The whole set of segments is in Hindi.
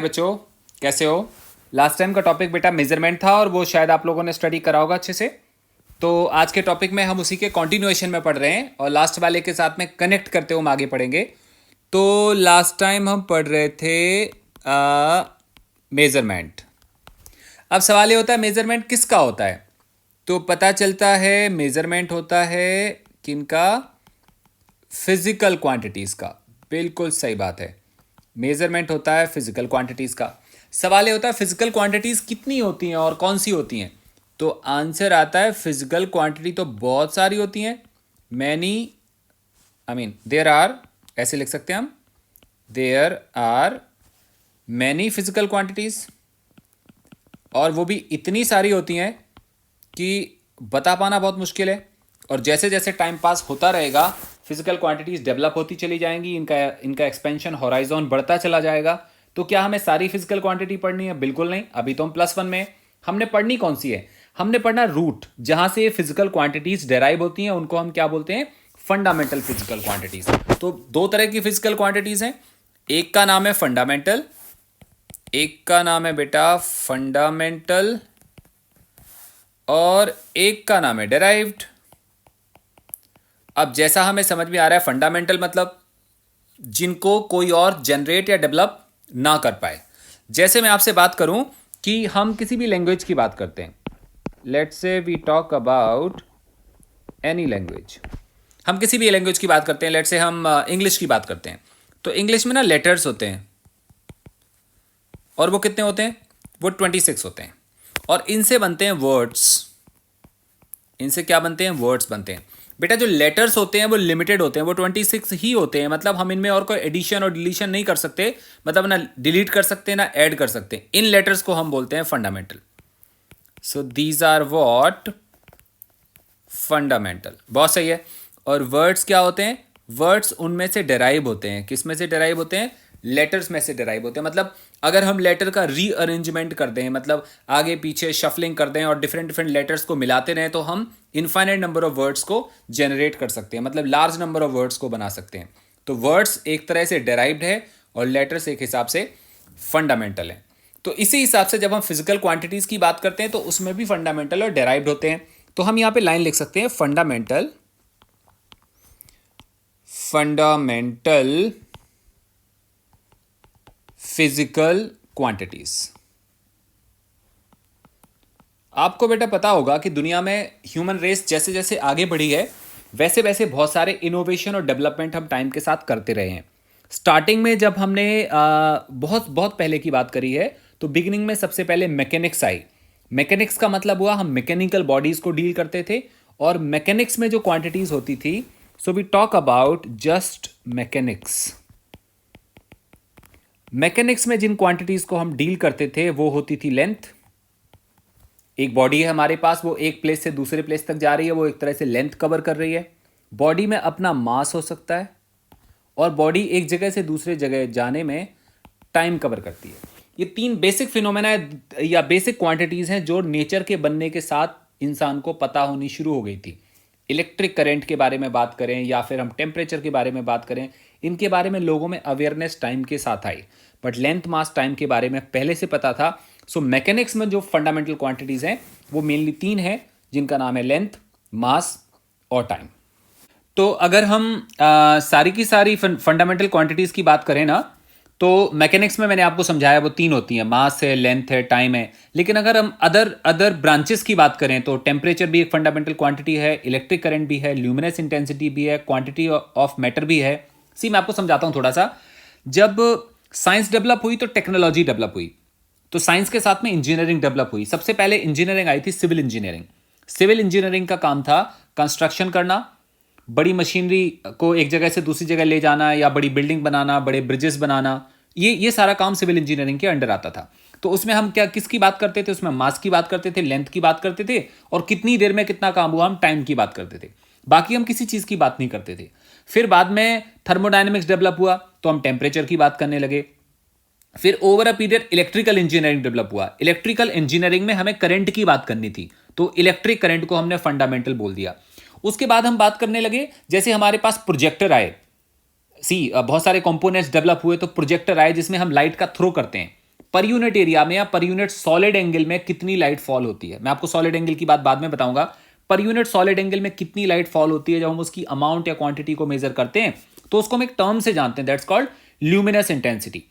बच्चों, कैसे हो? लास्ट टाइम का टॉपिक बेटा मेजरमेंट था और वो शायद आप लोगों ने स्टडी करा होगा अच्छे से। तो आज के टॉपिक में हम उसी के कंटिन्यूएशन में पढ़ रहे हैं और लास्ट वाले के साथ में कनेक्ट करते हुए हम आगे पढ़ेंगे। तो लास्ट टाइम हम पढ़ रहे थे मेजरमेंट। अब सवाल ये होता है मेजरमेंट किसका होता है? तो पता चलता है मेजरमेंट होता है किनका? फिजिकल क्वांटिटीज़ का। बिल्कुल सही बात है, मेजरमेंट होता है फिजिकल क्वांटिटीज़ का। सवाल ये होता है फिजिकल क्वांटिटीज़ कितनी होती हैं और कौन सी होती हैं? तो आंसर आता है फिजिकल क्वांटिटी तो बहुत सारी होती हैं। मैनी, देयर आर, ऐसे लिख सकते हैं हम, there are many physical quantities. और वो भी इतनी सारी होती हैं कि बता पाना बहुत मुश्किल है। और जैसे जैसे टाइम पास होता रहेगा फिजिकल क्वांटिटीज़ डेवलप होती चली जाएंगी, इनका एक्सपेंशन हॉराइजॉन बढ़ता चला जाएगा। तो क्या हमें सारी फिजिकल क्वांटिटी पढ़नी है? बिल्कुल नहीं। अभी तो हम +1 में। हमने पढ़नी कौन सी है? हमने पढ़ना रूट, जहां से फिजिकल क्वांटिटीज डेराइव होती हैं उनको हम क्या बोलते हैं? Fundamental physical quantities. तो दो तरह की फिजिकल क्वांटिटीज हैं, एक का नाम है फंडामेंटल, एक का नाम है बेटा फंडामेंटल, और एक का नाम है डेराइव्ड। अब जैसा हमें समझ में आ रहा है, फंडामेंटल मतलब जिनको कोई और जनरेट या डेवलप ना कर पाए। जैसे मैं आपसे बात करूं कि हम किसी भी लैंग्वेज की बात करते हैं, let's say we talk about any language. हम किसी भी लैंग्वेज की बात करते हैं, लेट्स से हम इंग्लिश की बात करते हैं। तो इंग्लिश में ना लेटर्स होते हैं, और वो कितने होते हैं? वो 26 होते हैं। और इनसे बनते हैं वर्ड्स। इनसे क्या बनते हैं? वर्ड्स बनते हैं। बेटा जो लेटर्स होते हैं वो लिमिटेड होते हैं, वो 26 ही होते हैं। मतलब हम इनमें और कोई एडिशन और डिलीशन नहीं कर सकते, मतलब ना डिलीट कर सकते ना ऐड कर सकते। इन लेटर्स को हम बोलते हैं fundamental. So these are what? Fundamental. बहुत सही है। और वर्ड्स क्या होते हैं? वर्ड्स उनमें से डेराइव होते हैं। किस में से डेराइव होते हैं? लेटर्स में से डेराइव होते हैं। मतलब अगर हम लेटर का रीअरेंजमेंट कर दें, मतलब आगे पीछे शफलिंग कर दें और डिफरेंट डिफरेंट लेटर्स को मिलाते रहें, तो हम इनफाइनाइट नंबर ऑफ वर्ड्स को जनरेट कर सकते हैं, मतलब लार्ज नंबर ऑफ वर्ड्स को बना सकते हैं। तो वर्ड्स एक तरह से डेराइव्ड है और लेटर्स एक हिसाब से फंडामेंटल है। तो इसी हिसाब से जब हम फिजिकल क्वांटिटीज की बात करते हैं तो उसमें भी फंडामेंटल और डेराइव्ड होते हैं। तो हम यहां पे लाइन लिख सकते हैं, फंडामेंटल फिजिकल क्वांटिटीज। आपको बेटा पता होगा कि दुनिया में ह्यूमन रेस जैसे जैसे आगे बढ़ी है वैसे वैसे बहुत सारे इनोवेशन और डेवलपमेंट हम टाइम के साथ करते रहे हैं। स्टार्टिंग में जब हमने बहुत बहुत पहले की बात करी है, तो बिगिनिंग में सबसे पहले मैकेनिक्स आई। मैकेनिक्स का मतलब हुआ हम मैकेनिकल बॉडीज को डील करते थे, और मैकेनिक्स में जो क्वांटिटीज होती थी, so we talk about just mechanics. Mechanics में जिन क्वांटिटीज को हम डील करते थे वो होती थी लेंथ। एक बॉडी है हमारे पास, वो एक प्लेस से दूसरे प्लेस तक जा रही है, वो एक तरह से लेंथ कवर कर रही है। बॉडी में अपना मास हो सकता है, और बॉडी एक जगह से दूसरे जगह जाने में टाइम कवर करती है। ये तीन बेसिक फिनोमेना या बेसिक क्वांटिटीज हैं जो नेचर के बनने के साथ इंसान को पता होनी शुरू हो गई थी। इलेक्ट्रिक करंट के बारे में बात करें या फिर हम टेम्परेचर के बारे में बात करें, इनके बारे में लोगों में अवेयरनेस टाइम के साथ आई। बट लेंथ मास टाइम के बारे में पहले से पता था। सो मैकेनिक्स में जो फंडामेंटल क्वांटिटीज हैं वो मेनली तीन हैं, जिनका नाम है लेंथ, मास और टाइम। तो अगर हम सारी की सारी फंडामेंटल क्वांटिटीज की बात करें ना, तो मैकेनिक्स में मैंने आपको समझाया वो तीन होती हैं, मास है, लेंथ है, टाइम है। लेकिन अगर हम अदर ब्रांचेस की बात करें तो टेम्परेचर भी एक फंडामेंटल क्वांटिटी है, इलेक्ट्रिक करंट भी है, ल्यूमिनस इंटेंसिटी भी है, क्वांटिटी ऑफ मैटर भी है। मैं आपको समझाता हूं थोड़ा सा। जब साइंस डेवलप हुई तो टेक्नोलॉजी डेवलप हुई, तो साइंस के साथ में इंजीनियरिंग डेवलप हुई। सबसे पहले इंजीनियरिंग आई थी, सिविल इंजीनियरिंग। सिविल इंजीनियरिंग का काम था कंस्ट्रक्शन करना, बड़ी मशीनरी को एक जगह से दूसरी जगह ले जाना, या बड़ी बिल्डिंग बनाना, बड़े ब्रिजेस बनाना। ये सारा काम सिविल इंजीनियरिंग के अंडर आता था। तो उसमें हम किसकी बात करते थे? उसमें मास की बात करते थे, लेंथ की बात करते थे, और कितनी देर में कितना काम हुआ हम टाइम की बात करते थे। बाकी हम किसी चीज की बात नहीं करते थे। फिर बाद में थर्मोडायनेमिक्स डेवलप हुआ तो हम टेम्परेचर की बात करने लगे। फिर over a period electrical engineering develop हुआ। इलेक्ट्रिकल इंजीनियरिंग में हमें करंट की बात करनी थी, तो इलेक्ट्रिक करंट को हमने फंडामेंटल बोल दिया। उसके बाद हम बात करने लगे, जैसे हमारे पास प्रोजेक्टर आए, बहुत सारे कंपोनेंट्स डेवलप हुए, तो प्रोजेक्टर आए जिसमें हम लाइट का थ्रो करते हैं। पर यूनिट एरिया में या पर यूनिट सॉलिड एंगल में कितनी लाइट फॉल होती है। मैं आपको सॉलिड एंगल की बात बाद में बताऊंगा। पर यूनिट सॉलिड एंगल में कितनी लाइट फॉल होती है, जब हम उसकी अमाउंट या क्वांटिटी को मेजर करते हैं तो उसको हम एक टर्म से जानते हैं, दैट्स कॉल्ड ल्यूमिनस इंटेंसिटी।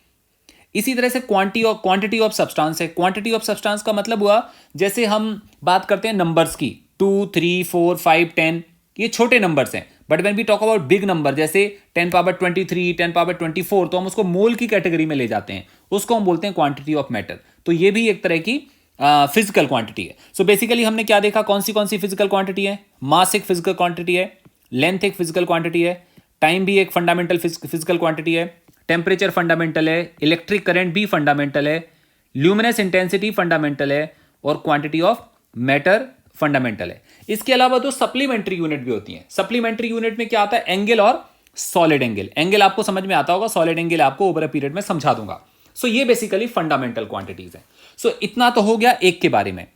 इसी तरह से क्वांटिटी ऑफ सब्सटेंस है। क्वांटिटी ऑफ सब्सटेंस का मतलब हुआ, जैसे हम बात करते हैं नंबर्स की, 2 3 4 5 10, ये छोटे नंबर्स हैं, but when we talk about big number जैसे 10 पावर 23 10 पावर 24, तो हम उसको मोल की कैटेगरी में ले जाते हैं, उसको हम बोलते हैं क्वांटिटी ऑफ मैटर। तो ये भी एक तरह की फिजिकल क्वांटिटी है। सो बेसिकली हमने क्या देखा, कौन सी फिजिकल क्वांटिटी है। मास एक फिजिकल क्वांटिटी है, लेंथ एक फिजिकल क्वांटिटी है, टाइम भी एक फंडामेंटल फिजिकल क्वांटिटी है, टेम्परेचर फंडामेंटल है, इलेक्ट्रिक करंट भी फंडामेंटल है, ल्यूमिनस इंटेंसिटी फंडामेंटल है, और क्वांटिटी ऑफ मैटर फंडामेंटल है। इसके अलावा तो सप्लीमेंट्री यूनिट भी होती हैं। सप्लीमेंट्री यूनिट में क्या आता है, एंगल और सॉलिड एंगल। एंगल आपको समझ में आता होगा, सॉलिड एंगल आपको ओवर अ पीरियड में समझा दूंगा। सो ये बेसिकली फंडामेंटल क्वांटिटीज हैं। सो इतना तो हो गया एक के बारे में।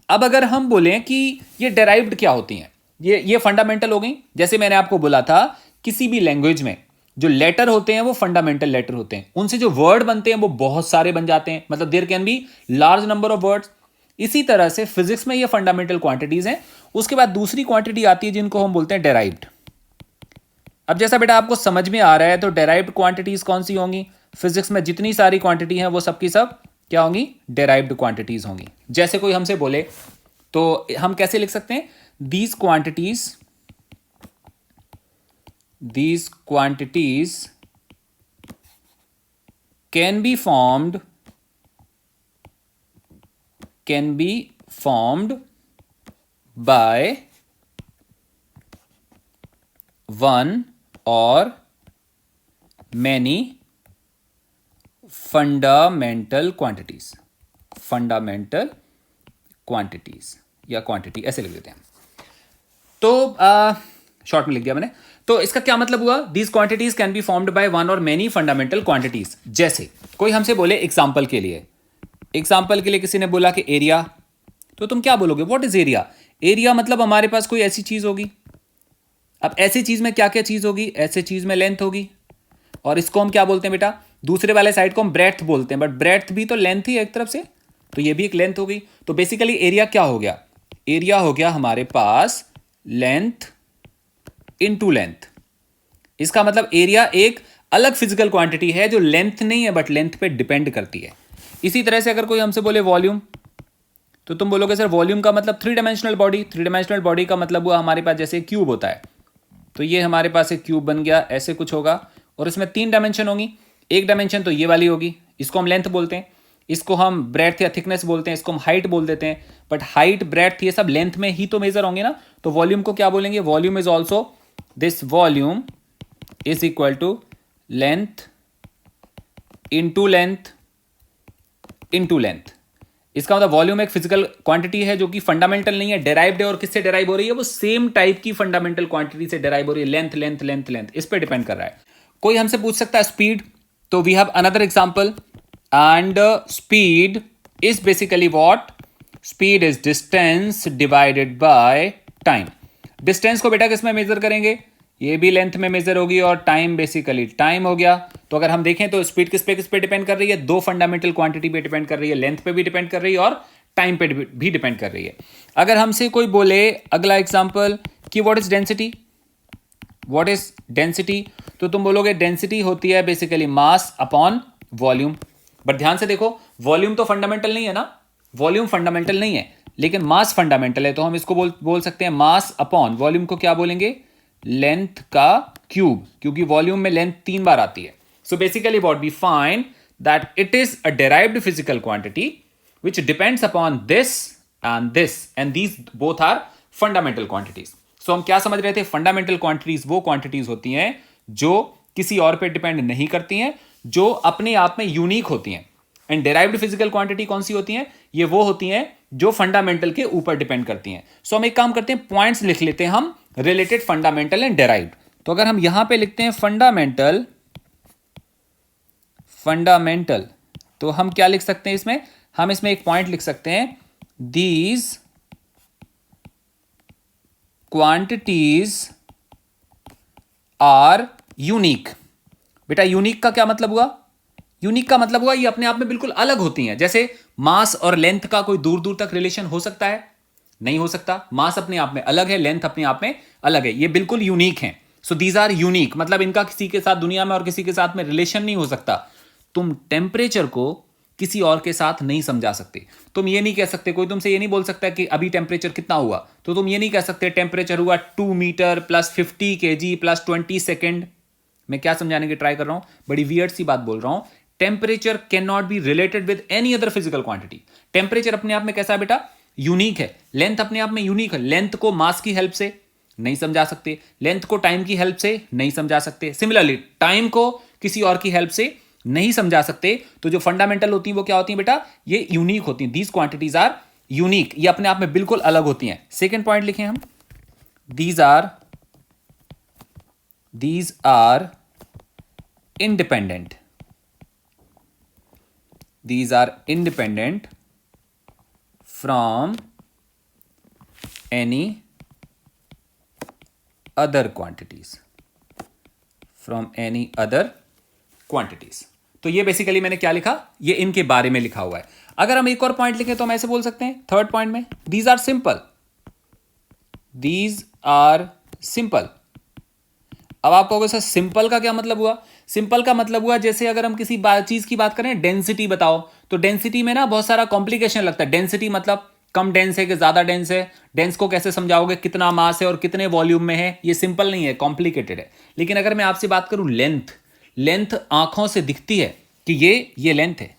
अब अगर हम बोलें कि ये डेराइव्ड क्या होती हैं, ये फंडामेंटल हो गई। जैसे मैंने आपको बोला था, किसी भी लैंग्वेज में जो लेटर होते हैं वो फंडामेंटल लेटर होते हैं, उनसे जो वर्ड बनते हैं वो बहुत सारे बन जाते हैं, मतलब there can be large number of words. इसी तरह से फिजिक्स में ये फंडामेंटल क्वांटिटीज हैं। उसके बाद दूसरी क्वांटिटी आती है जिनको हम बोलते हैं डेराइव्ड। अब जैसा बेटा आपको समझ में आ रहा है, तो डेराइव्ड क्वांटिटीज कौन सी होंगी, फिजिक्स में जितनी सारी क्वांटिटी हैं वो सबकी सब क्या होंगी, डेराइव्ड क्वांटिटीज होंगी। जैसे कोई हमसे बोले तो हम कैसे लिख सकते हैं, these quantities can be formed by one or many fundamental quantities या क्वांटिटी ऐसे लिख देते हैं। तो शॉर्ट में लिख दिया मैंने। तो इसका क्या मतलब हुआ, these quantities can be formed by one और मेनी फंडामेंटल क्वांटिटीज। जैसे कोई हमसे बोले एग्जाम्पल के लिए किसी ने बोला कि एरिया, तो तुम क्या बोलोगे, व्हाट इज एरिया। एरिया मतलब हमारे पास कोई ऐसी चीज होगी। अब ऐसी चीज में क्या क्या चीज होगी, ऐसे चीज में लेंथ होगी, और इसको हम क्या बोलते हैं बेटा, दूसरे वाले साइड को हम ब्रेड्थ बोलते हैं, बट ब्रेड्थ भी तो लेंथ ही है एक तरफ से, तो ये भी एक लेंथ हो गई। तो बेसिकली एरिया क्या हो गया, एरिया हो गया हमारे पास लेंथ इनटू लेंथ। इसका मतलब एरिया एक अलग फिजिकल क्वांटिटी है जो लेंथ नहीं है बट लेंथ पे डिपेंड करती है। इसी तरह से अगर कोई हमसे बोले वॉल्यूम, तो तुम बोलोगे सर वॉल्यूम का मतलब थ्री डायमेंशनल बॉडी का मतलब हुआ हमारे पास जैसे क्यूब होता है, तो ये हमारे पास एक क्यूब बन गया, ऐसे कुछ होगा, और इसमें 3 डायमेंशन होंगी। एक डायमेंशन तो ये वाली होगी, इसको हम लेंथ बोलते हैं, इसको हम ब्रेड्थ या थिकनेस बोलते हैं, इसको हम हाइट बोल देते हैं, बट हाइट ब्रेड्थ ये सब लेंथ में ही तो मेजर होंगे ना। तो वॉल्यूम को क्या बोलेंगे, volume is also this volume is equal to length into length. इसका मतलब वॉल्यूम एक फिजिकल क्वांटिटी है जो कि फंडामेंटल नहीं है, डेराइव्ड है, और किससे डेराइव हो रही है, वो सेम टाइप की फंडामेंटल क्वांटिटी से डेराइव हो रही है, लेंथ, इस पे डिपेंड कर रहा है। कोई हमसे पूछ सकता है स्पीड, तो we have another example, and speed is basically what, speed is distance divided by time. Distance को बेटा किस में मेजर करेंगे, ये भी लेंथ में मेजर होगी, और टाइम बेसिकली टाइम हो गया। तो अगर हम देखें तो स्पीड किस पे डिपेंड कर रही है, 2 फंडामेंटल क्वांटिटी पे डिपेंड कर रही है, लेंथ पे भी डिपेंड कर रही है और टाइम पे भी डिपेंड कर रही है। अगर हमसे कोई बोले अगला एग्जांपल कि व्हाट इज डेंसिटी, तो तुम बोलोगे डेंसिटी होती है basically mass upon volume. But ध्यान से देखो, वॉल्यूम तो फंडामेंटल नहीं है ना, वॉल्यूम फंडामेंटल नहीं है, लेकिन मास फंडामेंटल है, तो हम इसको बोल सकते हैं मास अपॉन वॉल्यूम को क्या बोलेंगे, लेंथ का क्यूब, क्योंकि वॉल्यूम में लेंथ 3 बार आती है। So basically what we find that it is a derived physical quantity which depends upon this, and these both are fundamental quantities. So हम क्या समझ रहे थे, फंडामेंटल क्वांटिटीज वो क्वांटिटीज होती हैं जो किसी और पे डिपेंड नहीं करती हैं, जो अपने आप में यूनिक होती हैं। एंड डेराइव्ड फिजिकल क्वांटिटी कौन सी होती हैं, ये वो होती हैं जो फंडामेंटल के ऊपर डिपेंड करती हैं। सो हम एक काम करते हैं, पॉइंट्स लिख लेते हैं हम रिलेटेड फंडामेंटल एंड डेराइव्ड। तो अगर हम यहां पे लिखते हैं फंडामेंटल, तो हम क्या लिख सकते हैं इसमें, हम इसमें एक पॉइंट लिख सकते हैं, दीज क्वांटिटीज आर यूनिक। बेटा यूनिक का क्या मतलब हुआ, यूनिक का मतलब हुआ ये अपने आप में बिल्कुल अलग होती हैं। जैसे मास और लेंथ का कोई दूर दूर तक रिलेशन हो सकता है? नहीं हो सकता। मास अपने आप में अलग है, लेंथ अपने आप में अलग है, ये बिल्कुल यूनिक हैं। सो दीज आर यूनिक, मतलब इनका किसी के साथ दुनिया में और किसी के साथ में रिलेशन नहीं हो सकता। तुम टेम्परेचर को किसी और के साथ नहीं समझा सकते। तुम ये नहीं कह सकते, कोई तुमसे ये नहीं बोल सकता कि अभी टेम्परेचर कितना हुआ, तो तुम ये नहीं कह सकते टेम्परेचर हुआ 2 metre plus 50 kg plus 20 second. मैं क्या समझाने की ट्राई कर रहा हूं, बड़ी वियर्ड सी बात बोल रहा हूं। Temperature can not be related with any other physical quantity. Temperature अपने आप में कैसा है बेटा? यूनिक है। लेंथ अपने आप में यूनिक है। लेंथ को मास की हेल्प से नहीं समझा सकते, लेंथ को टाइम की हेल्प से नहीं समझा सकते। सिमिलरली टाइम को किसी और की हेल्प से नहीं समझा सकते। तो जो फंडामेंटल होती है वो क्या होती है बेटा? ये यूनिक होती हैं। दीज क्वांटिटीज आर यूनिक, ये अपने आप में बिल्कुल अलग होती हैं। सेकेंड पॉइंट लिखें हम, these are independent. These are independent from any other quantities. From any other quantities. तो ये बेसिकली मैंने क्या लिखा, ये इनके बारे में लिखा हुआ है। अगर हम एक और पॉइंट लिखें तो हम ऐसे बोल सकते हैं थर्ड पॉइंट में, these are simple. These are simple. अब आप कहोगे सर सिंपल का क्या मतलब हुआ? सिंपल का मतलब हुआ जैसे अगर हम किसी चीज की बात करें, डेंसिटी बताओ, तो डेंसिटी में ना बहुत सारा कॉम्प्लिकेशन लगता है। डेंसिटी मतलब कम डेंस है कि ज्यादा डेंस है, डेंस को कैसे समझाओगे, कितना मास है और कितने वॉल्यूम में है, ये सिंपल नहीं है, कॉम्प्लिकेटेड है। लेकिन अगर मैं आपसे बात करूं लेंथ, लेंथ आंखों से दिखती है कि ये लेंथ है।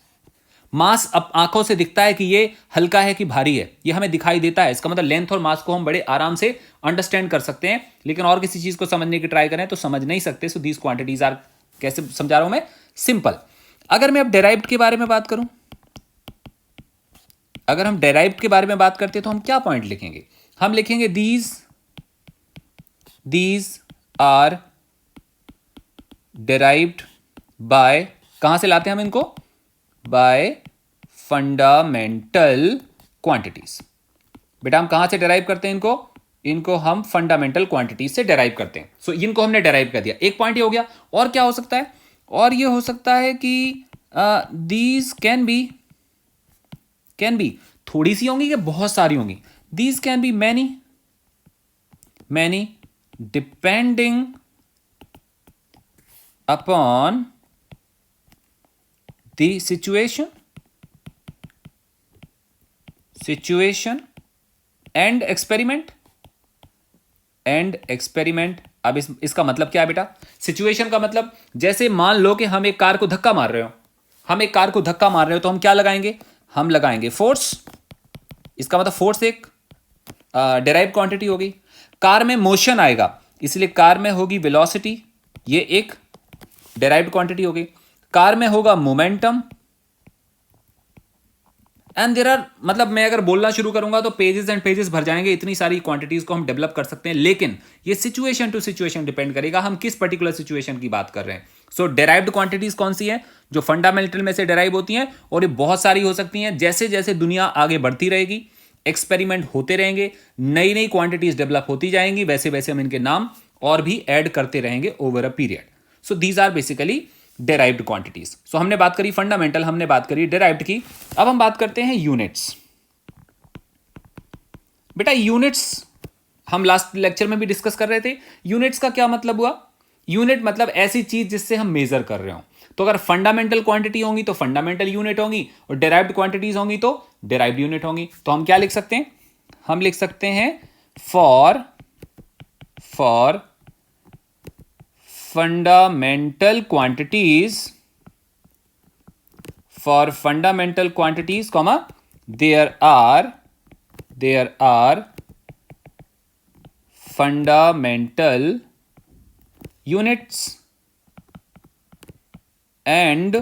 मास अब आंखों से दिखता है कि ये हल्का है कि भारी है, ये हमें दिखाई देता है। इसका मतलब लेंथ और मास को हम बड़े आराम से अंडरस्टैंड कर सकते हैं, लेकिन और किसी चीज को समझने की ट्राई करें तो समझ नहीं सकते। सो दीज क्वांटिटीज आर, कैसे समझा रहा हूं मैं, सिंपल। अगर मैं अब डेराइव्ड के बारे में बात करूं, अगर हम डेराइव्ड के बारे में बात करते हैं तो हम क्या पॉइंट लिखेंगे? हम लिखेंगे दीज आर डेराइव्ड बाय, कहां से लाते हैं हम इनको? Bye fundamental quantities. बेटा हम कहां से डेराइव करते हैं इनको? इनको हम फंडामेंटल क्वांटिटीज से डेराइव करते हैं। सो इनको हमने डेराइव कर दिया। एक पॉइंट ये हो गया। और क्या हो सकता है? और ये हो सकता है कि दीज कैन बी थोड़ी सी होंगी कि बहुत सारी होंगी? These can be many depending upon the situation and experiment. अब इसका मतलब क्या है बेटा? सिचुएशन का मतलब जैसे मान लो कि हम एक कार को धक्का मार रहे हो, तो हम क्या लगाएंगे? हम लगाएंगे फोर्स। इसका मतलब फोर्स एक डेराइव क्वांटिटी होगी। कार में मोशन आएगा, इसलिए कार में होगी वेलोसिटी, ये एक डेराइव्ड क्वांटिटी होगी। कार में होगा मोमेंटम, एंड देयर आर, मतलब मैं अगर बोलना शुरू करूंगा तो पेजेस एंड पेजेस भर जाएंगे। इतनी सारी क्वांटिटीज को हम डेवलप कर सकते हैं, लेकिन ये सिचुएशन टू सिचुएशन डिपेंड करेगा, हम किस पर्टिकुलर सिचुएशन की बात कर रहे हैं। सो डेराइव्ड क्वांटिटीज कौन सी है? जो फंडामेंटल में से डेराइव होती हैं, और ये बहुत सारी हो सकती हैं। जैसे जैसे दुनिया आगे बढ़ती रहेगी, एक्सपेरिमेंट होते रहेंगे, नई नई क्वांटिटीज डेवलप होती जाएंगी, वैसे वैसे हम इनके नाम और भी ऐड करते रहेंगे over a period. So these are basically derived quantities. So हमने बात करी फंडामेंटल, हमने बात करी डेराइव्ड की। अब हम बात करते हैं यूनिट्स। बेटा यूनिट्स हम लास्ट लेक्चर में भी डिस्कस कर रहे थे। यूनिट्स का क्या मतलब हुआ? यूनिट मतलब ऐसी चीज जिससे हम मेजर कर रहे हो। तो अगर फंडामेंटल क्वांटिटी होंगी तो फंडामेंटल यूनिट होंगी, और डेराइव्ड क्वांटिटीज होंगी तो डेराइव्ड यूनिट होंगी। तो हम क्या लिख सकते हैं? हम लिख सकते हैं for fundamental quantities, comma, there are fundamental units, and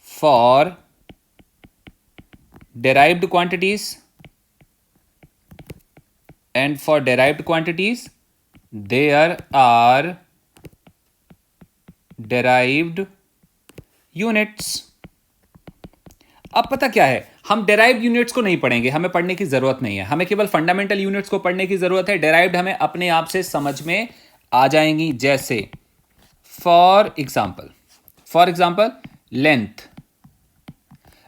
for derived quantities, there are derived units. अब पता क्या है, हम डेराइव्ड यूनिट्स को नहीं पढ़ेंगे, हमें पढ़ने की जरूरत नहीं है, हमें केवल फंडामेंटल यूनिट्स को पढ़ने की जरूरत है। डेराइव्ड हमें अपने आप से समझ में आ जाएंगी। जैसे for example for example length.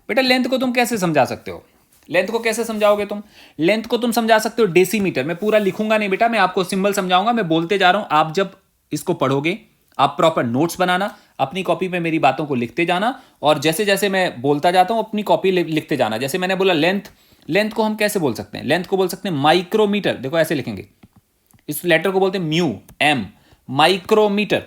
बेटा लेंथ को तुम कैसे समझा सकते हो? लेंथ को कैसे समझाओगे तुम? लेंथ को तुम समझा सकते हो डेसीमीटर। मैं पूरा लिखूंगा नहीं बेटा, मैं आपको सिंबल समझाऊंगा, मैं बोलते जा रहा हूं। आप जब इसको पढ़ोगे, आप प्रॉपर नोट्स बनाना, अपनी कॉपी में मेरी बातों को लिखते जाना, और जैसे जैसे मैं बोलता जाता हूं अपनी कॉपी लिखते जाना। जैसे मैंने बोला लेंथ, लेंथ को हम कैसे बोल सकते हैं? लेंथ को बोल सकते हैं माइक्रोमीटर। देखो ऐसे लिखेंगे, इस लेटर को बोलते हैं म्यू, एम, माइक्रोमीटर।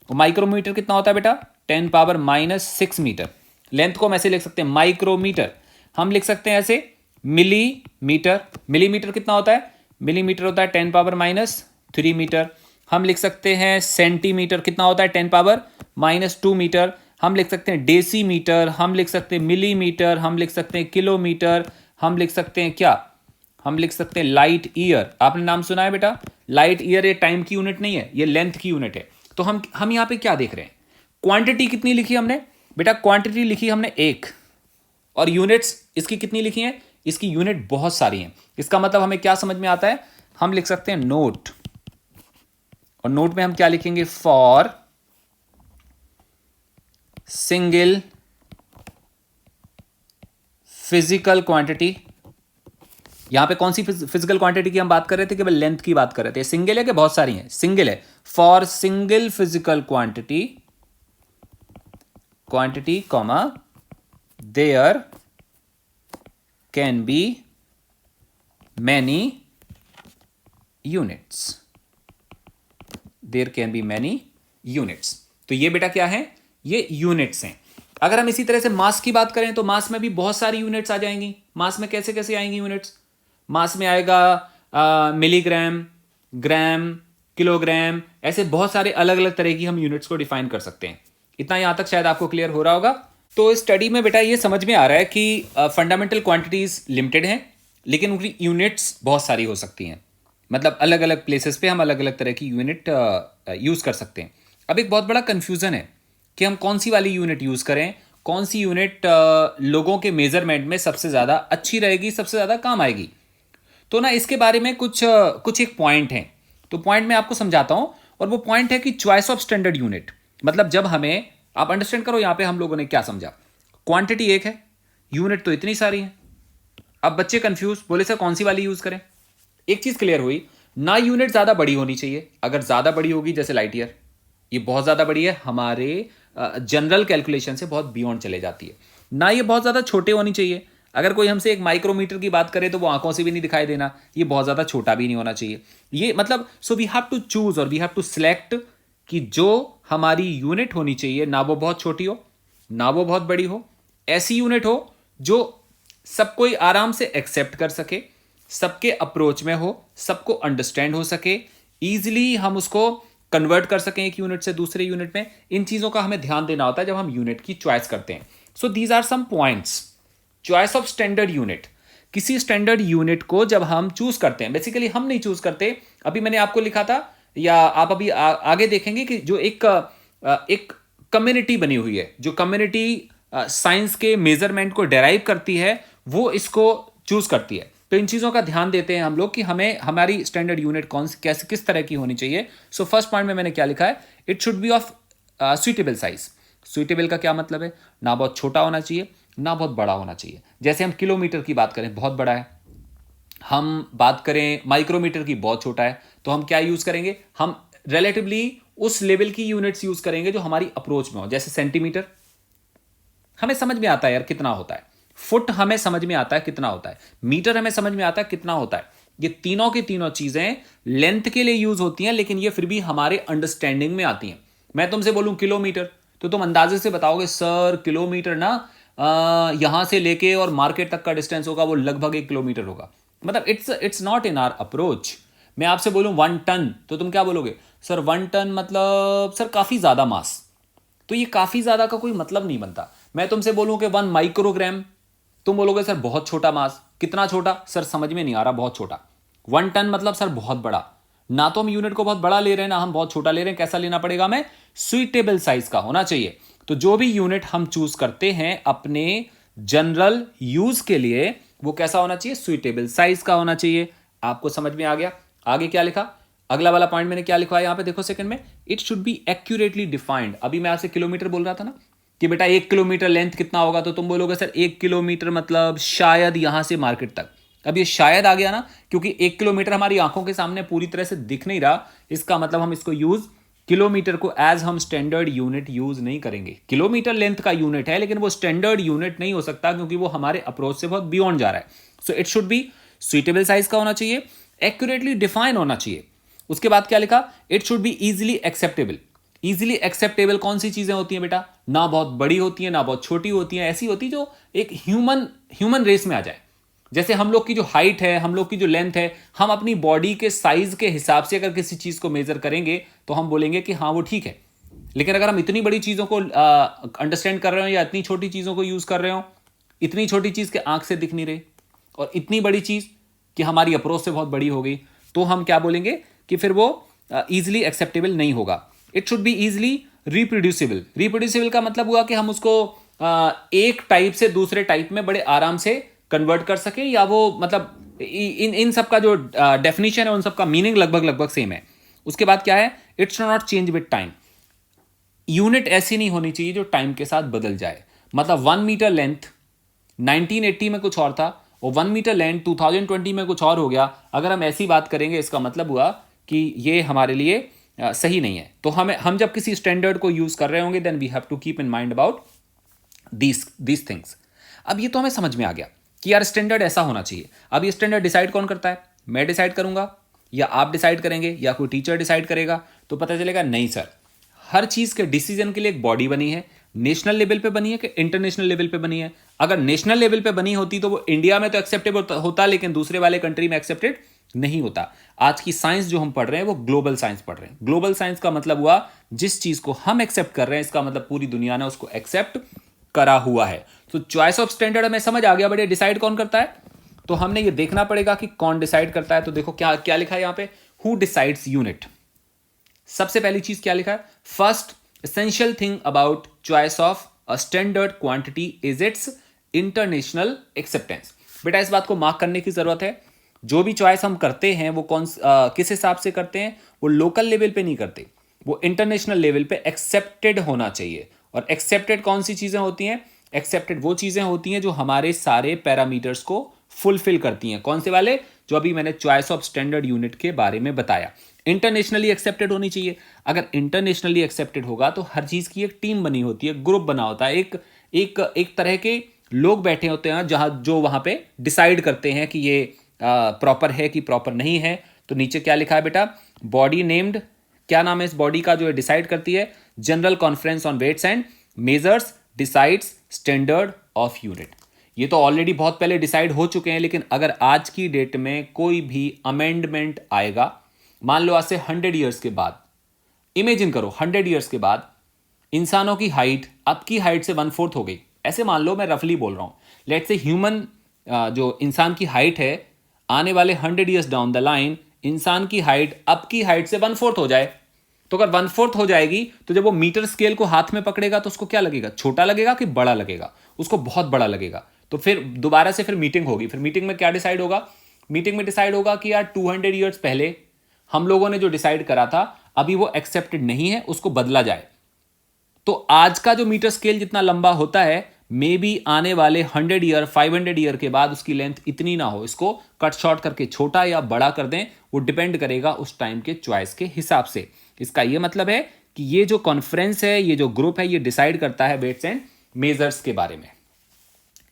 माइक्रोमीटर कितना होता है बेटा? 10⁻⁻6 मीटर। लेंथ को हम ऐसे लिख सकते हैं माइक्रोमीटर। हम लिख सकते हैं ऐसे मिलीमीटर। मिलीमीटर कितना होता है? मिलीमीटर होता है 10⁻⁻3 मीटर। हम लिख सकते हैं सेंटीमीटर, कितना होता है? 10⁻⁻2 मीटर। हम लिख सकते हैं डेसीमीटर, हम लिख सकते हैं मिलीमीटर, हम लिख सकते हैं किलोमीटर, हम लिख सकते हैं क्या? हम लिख सकते हैं लाइट ईयर। आपने नाम सुना है बेटा? लाइट ईयर ये टाइम की यूनिट नहीं है, ये लेंथ की यूनिट है। तो हम यहां पे क्या देख रहे हैं? क्वांटिटी कितनी लिखी हमने बेटा? क्वांटिटी लिखी हमने एक, और यूनिट्स इसकी कितनी लिखी हैं? इसकी यूनिट बहुत सारी हैं। इसका मतलब हमें क्या समझ में आता है? हम लिख सकते हैं नोट, और नोट में हम क्या लिखेंगे? For single physical quantity. यहां पे कौन सी फिजिकल क्वांटिटी की हम बात कर रहे थे? केवल लेंथ की बात कर रहे थे। सिंगल है कि बहुत सारी हैं? सिंगल है। For single physical quantity, quantity comma there can be many units. There can be many units. तो ये बेटा क्या है? ये यूनिट्स हैं। अगर हम इसी तरह से मास की बात करें तो मास में भी बहुत सारी यूनिट्स आ जाएंगी। मास में कैसे कैसे आएंगी यूनिट्स? मास में आएगा मिलीग्राम, ग्राम, किलोग्राम, ऐसे बहुत सारे अलग अलग तरह की हम यूनिट्स को डिफाइन कर सकते हैं। इतना यहां तक शायद आपको क्लियर हो रहा होगा। तो इस स्टडी में बेटा ये समझ में आ रहा है कि फंडामेंटल क्वांटिटीज लिमिटेड हैं, लेकिन उनकी यूनिट्स बहुत सारी हो सकती हैं। मतलब अलग अलग प्लेसेस पे हम अलग अलग तरह की यूनिट यूज कर सकते हैं। अब एक बहुत बड़ा कंफ्यूजन है कि हम कौन सी वाली यूनिट यूज करें, कौन सी यूनिट लोगों के मेजरमेंट में सबसे ज्यादा अच्छी रहेगी, सबसे ज्यादा काम आएगी। तो ना इसके बारे में कुछ एक पॉइंट है, तो पॉइंट मैं आपको समझाता हूं। और वो पॉइंट है कि चॉइस ऑफ स्टैंडर्ड यूनिट। मतलब जब हमें, आप अंडरस्टैंड करो यहां पे हम लोगों ने क्या समझा। क्वांटिटी एक है, यूनिट तो इतनी सारी है। अब बच्चे कंफ्यूज, बोले सर कौन सी वाली यूज करें? एक चीज क्लियर हुई ना, यूनिट ज्यादा बड़ी होनी चाहिए। अगर ज्यादा बड़ी होगी, जैसे लाइट ईयर, ये बहुत ज्यादा बड़ी है, हमारे जनरल कैलकुलेशन से बहुत बियॉन्ड चले जाती है। ना ये बहुत ज्यादा छोटे होनी चाहिए। अगर कोई हमसे एक माइक्रोमीटर की बात करे तो वो आंखों से भी नहीं दिखाई देना। ये बहुत ज्यादा छोटा भी नहीं होना चाहिए। ये मतलब so we have to choose और वी हैव टू सिलेक्ट कि जो हमारी यूनिट होनी चाहिए, ना वो बहुत छोटी हो ना वो बहुत बड़ी हो। ऐसी यूनिट हो जो सब कोई आराम से एक्सेप्ट कर सके, सबके अप्रोच में हो, सबको अंडरस्टैंड हो सके, इजीली हम उसको कन्वर्ट कर सकें एक यूनिट से दूसरे यूनिट में। इन चीजों का हमें ध्यान देना होता है जब हम यूनिट की चॉइस करते हैं। So these are some points. Choice of standard unit, किसी स्टैंडर्ड यूनिट को जब हम चूज करते हैं, बेसिकली हम नहीं चूज करते। अभी मैंने आपको लिखा था, या आप अभी आगे देखेंगे कि जो एक कम्युनिटी बनी हुई है, जो कम्युनिटी साइंस के मेजरमेंट को डेराइव करती है, वो इसको चूज करती है। तो इन चीजों का ध्यान देते हैं हम लोग कि हमें हमारी स्टैंडर्ड यूनिट कौन सी, कैसे, किस तरह की होनी चाहिए। सो फर्स्ट पॉइंट में मैंने क्या लिखा है? It should be of suitable size. Suitable का क्या मतलब है? ना बहुत छोटा होना चाहिए ना बहुत बड़ा होना चाहिए। जैसे हम किलोमीटर की बात करें, बहुत बड़ा है। हम बात करें माइक्रोमीटर की, बहुत छोटा है। तो हम क्या यूज करेंगे? हम रिलेटिवली उस लेवल की यूनिट्स यूज करेंगे जो हमारी अप्रोच में हो। जैसे सेंटीमीटर हमें समझ में आता है यार कितना होता है, फुट हमें समझ में आता है कितना होता है, मीटर हमें समझ में आता है कितना होता है। ये तीनों की तीनों चीजें लेंथ के लिए यूज होती हैं, लेकिन ये फिर भी हमारे अंडरस्टैंडिंग में आती हैं। मैं तुमसे बोलूं किलोमीटर, तो तुम अंदाजे से बताओगे सर किलोमीटर ना यहां से लेके और मार्केट तक का डिस्टेंस होगा, वो लगभग 1 किलोमीटर होगा। मतलब it's not in our approach. मैं आपसे बोलूं 1 टन, तो तुम क्या बोलोगे? सर 1 टन मतलब सर काफी ज्यादा मास। तो ये काफी ज्यादा का कोई मतलब नहीं बनता। मैं तुमसे बोलूं कि 1 माइक्रोग्राम, तुम बोलोगे सर बहुत छोटा मास। कितना छोटा? सर समझ में नहीं आ रहा, बहुत छोटा। 1 टन मतलब सर बहुत बड़ा। ना तो हम यूनिट को बहुत बड़ा ले रहे हैं ना हम बहुत छोटा ले रहे हैं। कैसा लेना पड़ेगा हमें? सुइटेबल साइज का होना चाहिए। तो जो भी यूनिट हम चूज करते हैं अपने जनरल यूज के लिए, वो कैसा होना चाहिए? सुइटेबल साइज का होना चाहिए। आपको समझ में आ गया? आगे क्या लिखा? अगला वाला पॉइंट मैंने क्या लिखा है यहां पे देखो सेकंड में, it should be accurately defined. अभी मैं आपसे किलोमीटर बोल रहा था ना कि बेटा 1 किलोमीटर लेंथ कितना होगा, तो तुम बोलोगे सर 1 किलोमीटर मतलब शायद यहां से मार्केट तक। अब ये शायद आ गया ना, क्योंकि 1 किलोमीटर हमारी आंखों के सामने पूरी तरह से दिख नहीं रहा, इसका मतलब हम इसको यूज किलोमीटर को एज हम स्टैंडर्ड यूनिट यूज नहीं करेंगे। किलोमीटर लेंथ का यूनिट है लेकिन वो स्टैंडर्ड यूनिट नहीं हो सकता, क्योंकि वो हमारे अप्रोच से बहुत बियॉन्ड जा रहा है। So it should be suitable size का होना चाहिए, एक्यूरेटली डिफाइन होना चाहिए। उसके बाद क्या लिखा, it should be easily acceptable. Easily acceptable कौन सी चीजें होती हैं बेटा, ना बहुत बड़ी होती है ना बहुत छोटी होती है, ऐसी होती जो एक ह्यूमन रेस में आ जाए। जैसे हम लोग की जो हाइट है, हम लोग की जो लेंथ है, हम अपनी बॉडी के साइज के हिसाब से अगर किसी चीज को मेजर करेंगे तो हम बोलेंगे कि हाँ वो ठीक है। लेकिन अगर हम इतनी बड़ी चीजों को अंडरस्टैंड कर रहे हो या इतनी छोटी चीजों को यूज कर रहे हो, इतनी छोटी चीज के आंख से दिख नहीं रही और इतनी बड़ी चीज कि हमारी अप्रोच से बहुत बड़ी हो गई, तो हम क्या बोलेंगे कि फिर वो इजिली एक्सेप्टेबल नहीं होगा। It should be easily reproducible. Reproducible का मतलब हुआ कि हम उसको एक टाइप से दूसरे टाइप में बड़े आराम से कन्वर्ट कर सके, या वो मतलब इन सब का जो डेफिनेशन है उन सब का मीनिंग लगभग सेम है। उसके बाद क्या है, it should not change with time. Unit ऐसी नहीं होनी चाहिए जो टाइम के साथ बदल जाए। मतलब 1 मीटर लेंथ 1980 में कुछ और था और 1 मीटर लेंथ 2020 में कुछ और हो गया। अगर हम ऐसी बात करेंगे इसका मतलब हुआ कि ये हमारे लिए सही नहीं है। तो हम जब किसी स्टैंडर्ड को यूज कर रहे होंगे then we have to keep in mind about these things. अब ये तो हमें समझ में आ गया कि यार स्टैंडर्ड ऐसा होना चाहिए। अब ये स्टैंडर्ड डिसाइड कौन करता है, मैं डिसाइड करूंगा या आप डिसाइड करेंगे या कोई टीचर डिसाइड करेगा? तो पता चलेगा नहीं सर, हर चीज के डिसीजन के लिए एक बॉडी बनी है। नेशनल लेवल पे बनी है कि इंटरनेशनल लेवल पे बनी है? अगर नेशनल लेवल पे बनी होती तो वो इंडिया में तो एक्सेप्टेबल होता, लेकिन दूसरे वाले कंट्री में एक्सेप्टेड नहीं होता। आज की साइंस जो हम पढ़ रहे हैं वो ग्लोबल साइंस पढ़ रहे हैं। ग्लोबल साइंस का मतलब हुआ जिस चीज को हम एक्सेप्ट कर रहे हैं इसका मतलब पूरी दुनिया ने उसको एक्सेप्ट करा हुआ है। तो चॉइस ऑफ स्टैंडर्ड हमें समझ आ गया, बड़े डिसाइड कौन करता है? तो हमने ये देखना पड़ेगा कि कौन डिसाइड करता है। तो देखो क्या क्या लिखा है यहां पे, हु डिसाइड्स यूनिट। सबसे पहली चीज क्या लिखा है, first essential thing about choice of a standard quantity is its international acceptance। बेटा इस बात को मार्क करने की जरूरत है। जो भी चॉइस हम करते हैं वो किस हिसाब से करते हैं, वो लोकल लेवल पे नहीं करते, वो इंटरनेशनल लेवल पे एक्सेप्टेड होना चाहिए। और एक्सेप्टेड कौन सी चीजें होती हैं? एक्सेप्टेड वो चीजें होती हैं जो हमारे सारे पैरामीटर्स को फुलफिल करती हैं। कौन से वाले? जो अभी मैंने चॉइस ऑफ स्टैंडर्ड यूनिट के बारे में बताया। इंटरनेशनली एक्सेप्टेड होनी चाहिए। अगर इंटरनेशनली एक्सेप्टेड होगा तो हर चीज की एक टीम बनी होती है, ग्रुप बना होता है, एक तरह के लोग बैठे होते हैं जहां जो वहां पे डिसाइड करते हैं कि ये प्रॉपर है कि प्रॉपर नहीं है। तो नीचे क्या लिखा है बेटा, बॉडी नेम्ड, क्या नाम है इस बॉडी का जो डिसाइड करती है? General conference on weights and measures decides standard of unit. ये तो ऑलरेडी बहुत पहले डिसाइड हो चुके हैं, लेकिन अगर आज की डेट में कोई भी अमेंडमेंट आएगा, मान लो आज से 100 ईयर्स के बाद, इमेजिन करो 100 ईयर्स के बाद इंसानों की हाइट अब की हाइट से 1/4 हो गई, ऐसे मान लो, मैं रफली बोल रहा हूं। लेट्स से ह्यूमन जो इंसान की हाइट है आने वाले 100 ईयर्स डाउन द लाइन इंसान की हाइट अब की हाइट से 1/4 हो जाए। तो अगर 1/4 हो जाएगी तो जब वो मीटर स्केल को हाथ में पकड़ेगा तो उसको क्या लगेगा, छोटा लगेगा कि बड़ा लगेगा? उसको बहुत बड़ा लगेगा। तो फिर दोबारा से फिर मीटिंग होगी। फिर मीटिंग में क्या डिसाइड होगा? मीटिंग में डिसाइड होगा कि यार 200 ईयर्स पहले हम लोगों ने जो डिसाइड करा था अभी वो एक्सेप्टेड नहीं है, उसको बदला जाए। तो आज का जो मीटर स्केल जितना लंबा होता है, मे बी आने वाले 100 ईयर 500 ईयर के बाद उसकी लेंथ इतनी ना हो, इसको कट शॉर्ट करके छोटा या बड़ा कर दें, वो डिपेंड करेगा उस टाइम के चॉइस के हिसाब से। इसका ये मतलब है कि ये जो कॉन्फ्रेंस है, ये जो ग्रुप है, ये डिसाइड करता है वेट्स एंड मेजर्स के बारे में।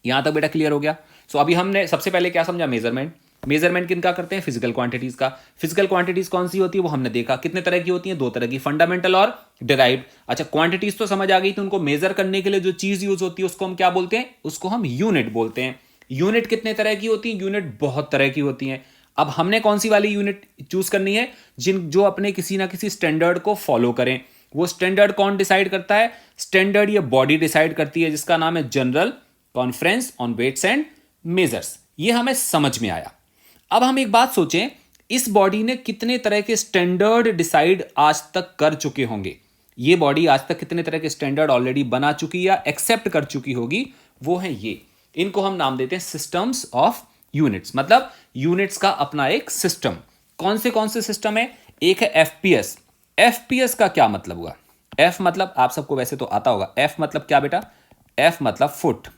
यहां तक बेटा क्लियर हो गया? सो अभी हमने सबसे पहले क्या समझा, मेजरमेंट। मेजरमेंट किनका करते हैं? फिजिकल क्वांटिटीज का। फिजिकल क्वांटिटीज कौन सी होती है वो हमने देखा, कितने तरह की होती हैं? 2 तरह की, फंडामेंटल और डिराइव्ड। अच्छा, क्वांटिटीज तो समझ आ गई, तो उनको मेजर करने के लिए जो चीज यूज होती है उसको हम क्या बोलते हैं? उसको हम यूनिट बोलते हैं। यूनिट कितने तरह की होती है? यूनिट बहुत तरह की होती है। अब हमने कौन सी वाली यूनिट चूज करनी है? जो अपने किसी ना किसी स्टैंडर्ड को फॉलो करें। वो स्टैंडर्ड कौन डिसाइड करता है? स्टैंडर्ड ये बॉडी डिसाइड करती है जिसका नाम है general conference on weights and measures. ये हमें समझ में आया। अब हम एक बात सोचें, इस बॉडी ने कितने तरह के स्टैंडर्ड डिसाइड आज तक कर चुके होंगे? ये बॉडी आज तक कितने तरह के स्टैंडर्ड ऑलरेडी बना चुकी या एक्सेप्ट कर चुकी होगी? वो है ये, इनको हम नाम देते हैं सिस्टम्स ऑफ यूनिट्स। मतलब यूनिट्स का अपना एक सिस्टम। कौन से सिस्टम है? एक है एफपीएस, एफपीएस का क्या मतलब हुआ? एफ मतलब आप सबको वैसे तो आता होगा, एफ मतलब क्या बेटा? एफ मतलब फुट,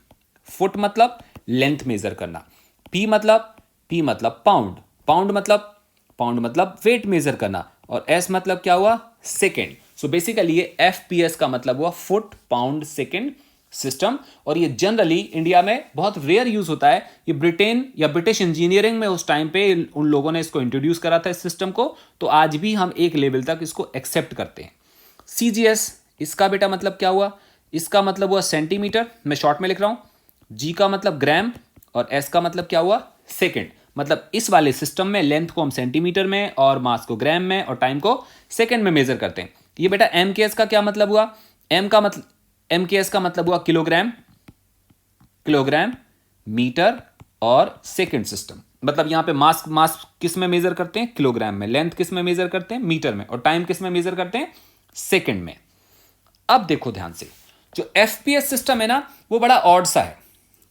फुट मतलब लेंथ मेजर करना। पी मतलब पाउंड, पाउंड मतलब वेट मेजर करना। और एस मतलब क्या हुआ? सेकेंड। सो बेसिकली ये एफपीएस का मतलब हुआ फुट पाउंड सेकेंड सिस्टम। और ये जनरली इंडिया में बहुत रेयर यूज होता है। ये ब्रिटेन या ब्रिटिश इंजीनियरिंग में उस टाइम पे उन लोगों ने इसको इंट्रोड्यूस करा था इस सिस्टम को। तो आज भी हम एक लेवल तक इसको एक्सेप्ट करते हैं। सीजीएस, इसका बेटा मतलब क्या हुआ? इसका मतलब हुआ सेंटीमीटर, मैं शॉर्ट में लिख रहा हूं। जी का मतलब ग्राम और एस का मतलब क्या हुआ? सेकेंड। मतलब इस वाले सिस्टम में लेंथ को हम सेंटीमीटर में और मास को ग्राम में और टाइम को सेकेंड में मेजर करते हैं। ये बेटा एमकेएस का क्या मतलब हुआ? एमकेएस का मतलब हुआ किलोग्राम, किलोग्राम, मीटर और सेकेंड सिस्टम। मतलब यहां पे मास मास किस में मेजर करते हैं? किलोग्राम में। लेंथ किस में मेजर करते हैं? मीटर में। और टाइम किस में मेजर करते हैं? सेकेंड में। अब देखो ध्यान से, जो एफपीएस सिस्टम है ना, वो बड़ा ऑड सा है।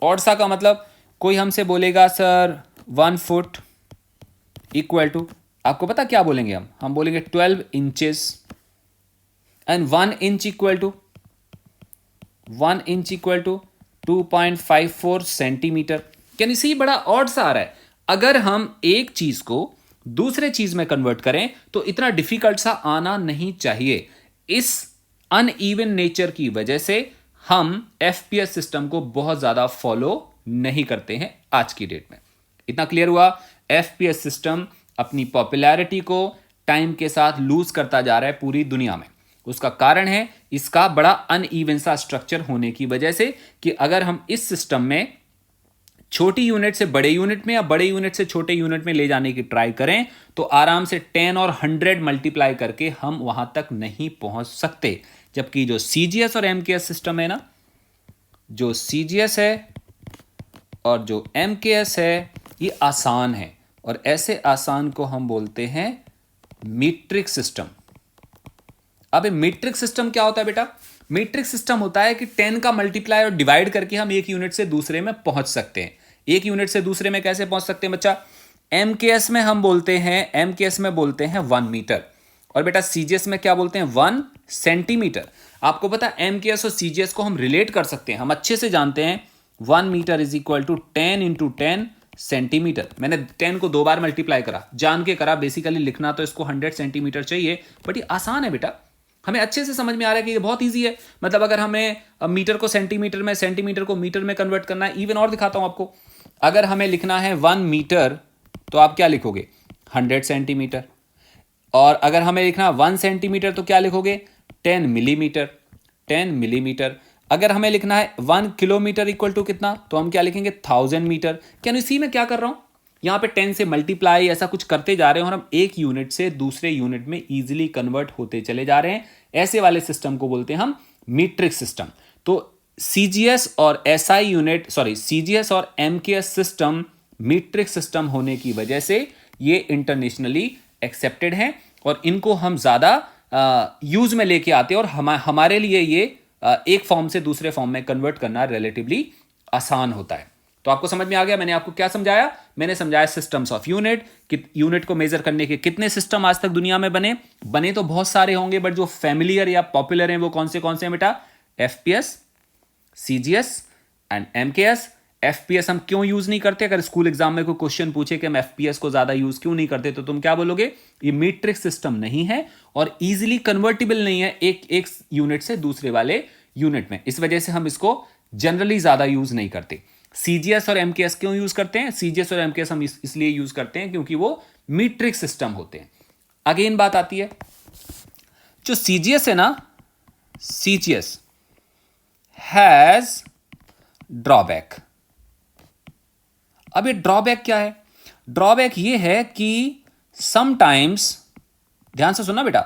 ऑड सा का मतलब कोई हमसे बोलेगा सर 1 फुट इक्वल टू, आपको पता क्या बोलेंगे हम बोलेंगे 12 inches and 1 inch equal to 2.54 centimetre. Can you see, बड़ा ऑड सा आ रहा है। अगर हम एक चीज को दूसरे चीज में कन्वर्ट करें तो इतना डिफिकल्ट सा आना नहीं चाहिए। इस अनइवन नेचर की वजह से हम एफपीएस सिस्टम को बहुत ज्यादा फॉलो नहीं करते हैं आज की डेट में। इतना क्लियर हुआ? एफपीएस सिस्टम अपनी पॉपुलैरिटी को टाइम के साथ लूज करता जा रहा है पूरी दुनिया में। उसका कारण है इसका बड़ा अनइवन सा स्ट्रक्चर होने की वजह से, कि अगर हम इस सिस्टम में छोटी यूनिट से बड़े यूनिट में या बड़े यूनिट से छोटे यूनिट में ले जाने की ट्राई करें तो आराम से 10 और 100 मल्टीप्लाई करके हम वहां तक नहीं पहुंच सकते। जबकि जो सीजीएस और एमकेएस सिस्टम है ना, जो सीजीएस है और जो एमकेएस है, ये आसान है। और ऐसे आसान को हम बोलते हैं मीट्रिक सिस्टम। अब मीट्रिक सिस्टम क्या होता है बेटा? मीट्रिक सिस्टम होता है कि 10 का मल्टीप्लाई और डिवाइड करके हम एक यूनिट से दूसरे में पहुंच सकते हैं। एक यूनिट से दूसरे में कैसे पहुंच सकते हैं बच्चा? एमकेएस में हम बोलते हैं, एमकेएस में बोलते हैं 1 मीटर। और बेटा सीजीएस में क्या बोलते हैं? 1 सेंटीमीटर। आपको पता है एमकेएस और सीजीएस को हम रिलेट कर सकते हैं, हम अच्छे से जानते हैं। 1 metre is equal to 10 into 10 centimetre. मैंने 10 को 2 बार मल्टीप्लाई करा, जान के करा। बेसिकली लिखना तो इसको 100 सेंटीमीटर चाहिए, बट ये आसान है बेटा। हमें अच्छे से समझ में आ रहा है कि ये बहुत इजी है। मतलब अगर हमें मीटर को सेंटीमीटर में, सेंटीमीटर को मीटर में कन्वर्ट करना है, इवन और दिखाता हूं आपको। अगर हमें लिखना है 1 मीटर तो आप क्या लिखोगे? 100 सेंटीमीटर। और अगर हमें लिखना है 1 सेंटीमीटर तो क्या लिखोगे? 10 मिलीमीटर, 10 मिलीमीटर। अगर हमें लिखना है 1 किलोमीटर इक्वल टू कितना, तो हम क्या लिखेंगे? 1000 मीटर। क्या इसी में क्या कर रहा हूं? यहां पे 10 से मल्टीप्लाई ऐसा कुछ करते जा रहे हैं और हम एक यूनिट से दूसरे यूनिट में इजीली कन्वर्ट होते चले जा रहे हैं। ऐसे वाले सिस्टम को बोलते हैं हम मीट्रिक सिस्टम। तो सीजीएस और एसआई यूनिट, सॉरी, सीजीएस और एमकेएस सिस्टम मीट्रिक सिस्टम होने की वजह से ये इंटरनेशनली एक्सेप्टेड हैं और इनको हम ज्यादा यूज में लेके आते हैं। और हमारे लिए ये एक फॉर्म से दूसरे फॉर्म में कन्वर्ट करना रिलेटिवली आसान होता है। तो आपको समझ में आ गया मैंने आपको क्या समझाया? मैंने समझाया सिस्टम्स ऑफ यूनिट, कि यूनिट को मेजर करने के कितने सिस्टम आज तक दुनिया में बने तो बहुत सारे होंगे, बट जो फैमिलियर या पॉपुलर हैं वो कौन से हैं बेटा? FPS, CGS and MKS. FPS हम क्यों यूज नहीं करते? अगर स्कूल एग्जाम में कोई क्वेश्चन पूछे कि हम एफपीएस को ज्यादा यूज क्यों नहीं करते, तो तुम क्या बोलोगे? ये मीट्रिक सिस्टम नहीं है और इजीली कन्वर्टिबल नहीं है एक एक यूनिट से दूसरे वाले यूनिट में। इस वजह से हम इसको जनरली ज्यादा यूज नहीं करते। सीजीएस और एमकेएस क्यों यूज करते हैं? सीजीएस और एमकेएस हम इसलिए यूज करते हैं क्योंकि वो मीट्रिक सिस्टम होते हैं। अगेन बात आती है, जो सीजीएस है ना, सीजीएस हैज ड्रॉबैक। अब ये ड्रॉबैक क्या है? ड्रॉबैक ये है कि समटाइम्स, ध्यान से सुनना बेटा,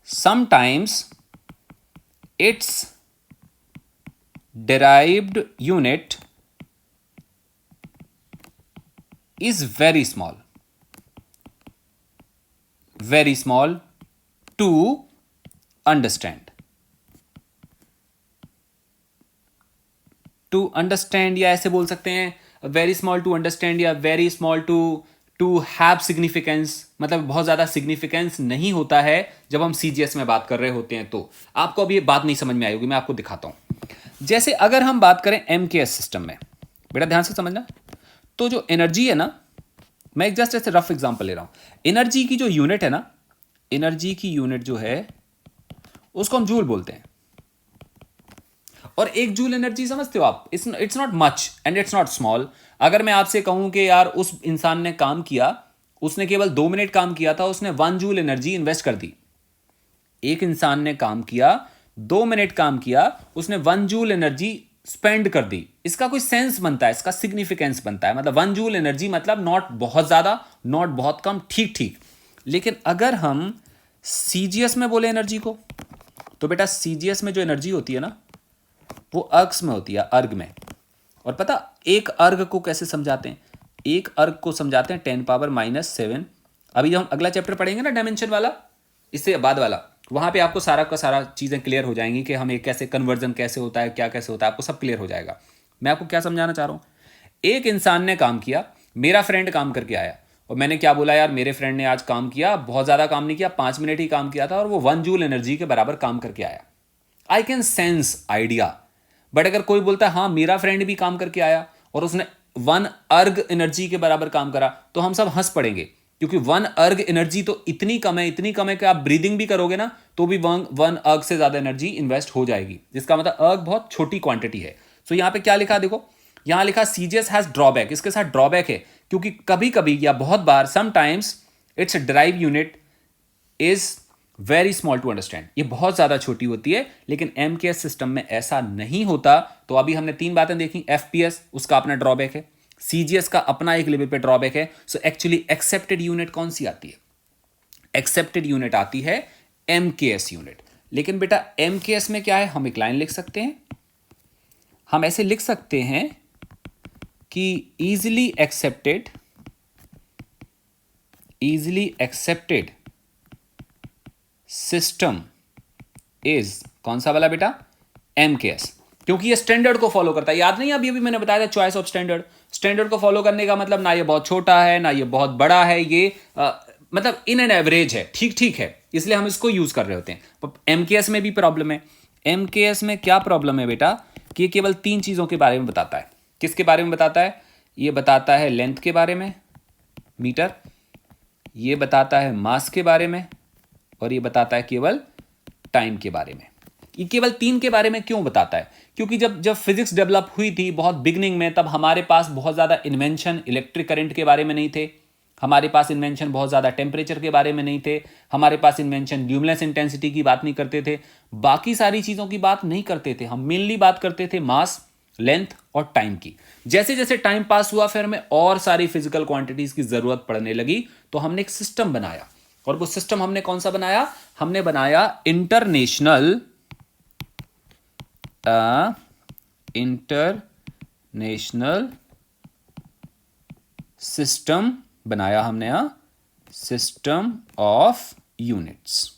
sometimes it's derived unit is very small to understand. To understand या ऐसे बोल सकते हैं वेरी स्मॉल टू अंडरस्टैंड या very small to to have significance, मतलब बहुत ज़्यादा सिग्निफिकेंस नहीं होता है जब हम सीजीएस में बात कर रहे होते हैं। तो आपको अभी ये बात नहीं समझ में आई होगी, मैं आपको दिखाता हूँ। जैसे अगर हम बात करें एमकेएस सिस्टम में, बेटा ध्यान से समझना, तो जो एनर्जी है ना, मैं एक जस्ट ऐसे रफ एग्जांपल ले रहा हूँ। एनर्जी की जो यूनिट है ना, एनर्जी की यूनिट जो है उसको हम जूल बोलते हैं। और एक जूल एनर्जी समझते हो आप, it's not much and it's not small. अगर मैं आपसे कहूं कि यार उस इंसान ने काम किया, उसने केवल 2 मिनट काम किया था, उसने 1 जूल एनर्जी इन्वेस्ट कर दी। एक इंसान ने काम किया, 2 मिनट काम किया, उसने 1 जूल एनर्जी स्पेंड कर दी। इसका कोई सेंस बनता है, इसका सिग्निफिकेंस बनता है। मतलब 1 जूल एनर्जी मतलब नॉट बहुत ज्यादा, नॉट बहुत कम, ठीक ठीक। लेकिन अगर हम सीजीएस में बोले एनर्जी को, तो बेटा सीजीएस में जो एनर्जी होती है ना, वो अर्ग्स में होती है, अर्ग में। और पता एक अर्ग को कैसे समझाते हैं? एक अर्ग को समझाते हैं 10⁻⁻7। अभी जब हम अगला चैप्टर पढ़ेंगे ना डायमेंशन वाला, इससे बाद वाला, वहां पे आपको सारा का सारा चीजें क्लियर हो जाएंगी कि हम एक कैसे कन्वर्जन कैसे होता है, क्या कैसे होता है, आपको सब क्लियर हो जाएगा। मैं आपको क्या समझाना चाह रहा हूं, एक इंसान ने काम किया, मेरा फ्रेंड काम करके आया, और मैंने क्या बोला, यार मेरे फ्रेंड ने आज काम किया, बहुत ज्यादा काम नहीं किया, 5 मिनट ही काम किया था, और वो 1 जूल एनर्जी के बराबर काम करके आया। I can sense idea. But अगर कोई बोलता है हाँ मेरा फ्रेंड भी काम करके आया और उसने 1 अर्ग एनर्जी के बराबर काम करा, तो हम सब हंस पड़ेंगे, क्योंकि 1 अर्ग एनर्जी तो इतनी कम है, इतनी कम है कि आप ब्रीदिंग भी करोगे ना तो भी 1 अर्ग से ज्यादा एनर्जी इन्वेस्ट हो जाएगी, जिसका मतलब अर्ग बहुत छोटी क्वांटिटी है। सो यहां पे क्या लिखा, देखो यहां लिखा सीजीएस हैज ड्रॉबैक। इसके साथ ड्रॉबैक है, क्योंकि कभी कभी या बहुत बार, sometimes it's derived unit is very small to understand, ये बहुत ज्यादा छोटी होती है। लेकिन एमकेएस सिस्टम में ऐसा नहीं होता। तो अभी हमने 3 बातें देखी, एफपीएस उसका अपना ड्रॉबैक है, सीजीएस का अपना एक लेवल पे ड्रॉबैक है। सो एक्चुअली एक्सेप्टेड यूनिट कौन सी आती है? एक्सेप्टेड यूनिट आती है एमकेएस यूनिट। लेकिन बेटा एमकेएस में क्या है, हम एक लाइन लिख सकते हैं, हम ऐसे लिख सकते हैं कि इजिली एक्सेप्टेड सिस्टम इज कौन सा वाला बेटा? एमकेएस, क्योंकि ये स्टैंडर्ड को फॉलो करता है। याद नहीं, अभी अभी मैंने बताया था चॉइस ऑफ स्टैंडर्ड। स्टैंडर्ड को फॉलो करने का मतलब ना ये बहुत छोटा है ना ये बहुत बड़ा है, ये मतलब इन एन एवरेज है, ठीक ठीक है, इसलिए हम इसको यूज कर रहे होते हैं। एमकेएस में भी प्रॉब्लम है। एमकेएस में क्या प्रॉब्लम है बेटा, कि ये केवल 3 चीजों के बारे में बताता है। किसके बारे में बताता है? ये बताता है लेंथ के बारे में, मीटर, ये बताता है मास के बारे में, और ये बताता है केवल टाइम के बारे में। ये केवल 3 के बारे में क्यों बताता है? क्योंकि जब फिजिक्स डेवलप हुई थी बहुत बिगनिंग में, तब हमारे पास बहुत ज़्यादा इन्वेंशन इलेक्ट्रिक करंट के बारे में नहीं थे, हमारे पास इन्वेंशन बहुत ज़्यादा टेम्परेचर के बारे में नहीं थे, हमारे पास इन्वेंशन ल्यूमिनेस इंटेंसिटी की बात नहीं करते थे, बाकी सारी चीज़ों की बात नहीं करते थे। हम मेनली बात करते थे मास, लेंथ और टाइम की। जैसे जैसे टाइम पास हुआ, फिर हमें और सारी फिजिकल क्वांटिटीज की जरूरत पड़ने लगी, तो हमने एक सिस्टम बनाया। और वो सिस्टम हमने कौन सा बनाया? हमने बनाया इंटरनेशनल सिस्टम बनाया हमने, सिस्टम ऑफ यूनिट्स।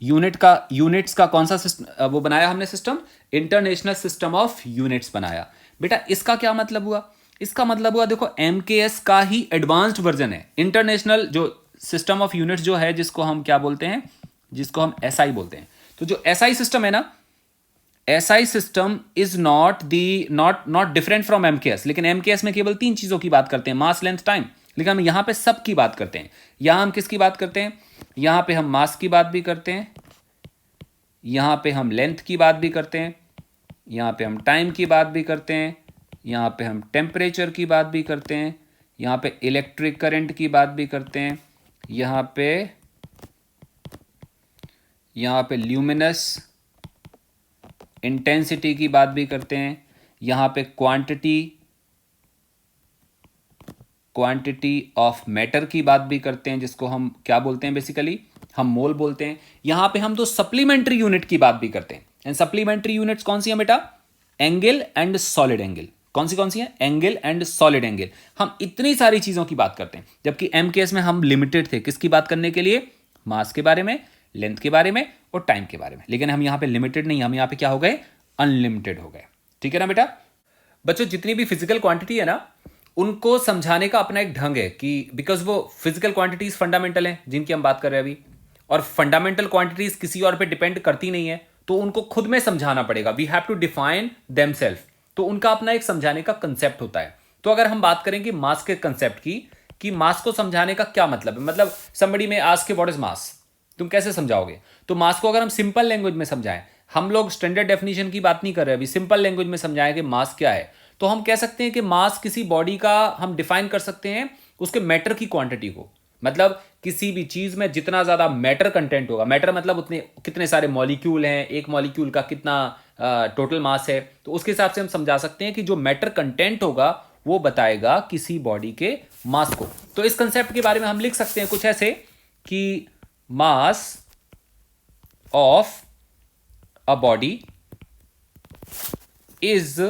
यूनिट्स का कौन सा सिस्टम वो बनाया हमने? System, international system of units बनाया। बेटा इसका क्या मतलब हुआ? इसका मतलब हुआ, देखो एमकेएस का ही एडवांस्ड वर्जन है इंटरनेशनल जो सिस्टम ऑफ यूनिट्स जो है, जिसको हम क्या बोलते हैं? जिसको हम एसआई बोलते हैं। तो जो एसआई सिस्टम है ना, SI system is not different from MKS. लेकिन एमकेएस में केवल 3 चीजों की बात करते हैं, मास, लेंथ, टाइम। लेकिन हम यहां पे सब की बात करते हैं। यहां हम किसकी बात करते हैं? यहां पे हम मास की बात भी करते हैं, यहां पे हम लेंथ की बात भी करते हैं, यहां पे हम टाइम की बात भी करते हैं, यहां पे हम टेम्परेचर की बात भी करते हैं, यहां पे इलेक्ट्रिक करंट की बात भी करते हैं, यहां पे ल्यूमिनस इंटेंसिटी की बात भी करते हैं, यहां पे क्वांटिटी ऑफ मैटर की बात भी करते हैं, जिसको हम क्या बोलते हैं? बेसिकली हम मोल बोलते हैं। यहां पे हम 2 सप्लीमेंट्री यूनिट की बात भी करते हैं। एंड सप्लीमेंट्री यूनिट्स कौन सी है बेटा? Angle and solid angle. कौन सी है? Angle and solid angle. हम इतनी सारी चीजों की बात करते हैं, जबकि एमकेएस में हम लिमिटेड थे किसकी बात करने के लिए? मास के बारे में, लेंथ के बारे में और टाइम के बारे में। लेकिन हम यहां पे लिमिटेड नहीं, हम यहां पे क्या हो गए? अनलिमिटेड हो गए। ठीक है ना बेटा? बच्चों जितनी भी फिजिकल क्वांटिटी है ना, उनको समझाने का अपना एक ढंग है कि बिकॉज वो फिजिकल क्वांटिटीज फंडामेंटल हैं जिनकी हम बात कर रहे हैं अभी, और फंडामेंटल क्वांटिटीज किसी और पे डिपेंड करती नहीं है, तो उनको खुद में समझाना पड़ेगा। We have to define them self, तो उनका अपना एक समझाने का कंसेप्ट होता है। तो अगर हम बात करें कि मास के कंसेप्ट की, कि मास को समझाने का क्या मतलब है, मतलब समबडी में आस्क के व्हाट इज मास, तुम कैसे समझाओगे? तो मास को अगर हम सिंपल लैंग्वेज में समझाएं, हम लोग स्टैंडर्ड डेफिनेशन की बात नहीं कर रहे अभी, सिंपल लैंग्वेज में समझाएं कि मास क्या है, तो हम कह सकते हैं कि मास किसी बॉडी का हम डिफाइन कर सकते हैं उसके मैटर की क्वांटिटी को। मतलब किसी भी चीज में जितना ज्यादा मैटर कंटेंट होगा, मैटर मतलब उतने कितने सारे मॉलिक्यूल हैं, एक मॉलिक्यूल का कितना टोटल मास है, तो उसके हिसाब से हम समझा सकते हैं कि जो मैटर कंटेंट होगा वो बताएगा किसी बॉडी के मास को। तो इस कंसेप्ट के बारे में हम लिख सकते हैं कुछ ऐसे कि मास of a body is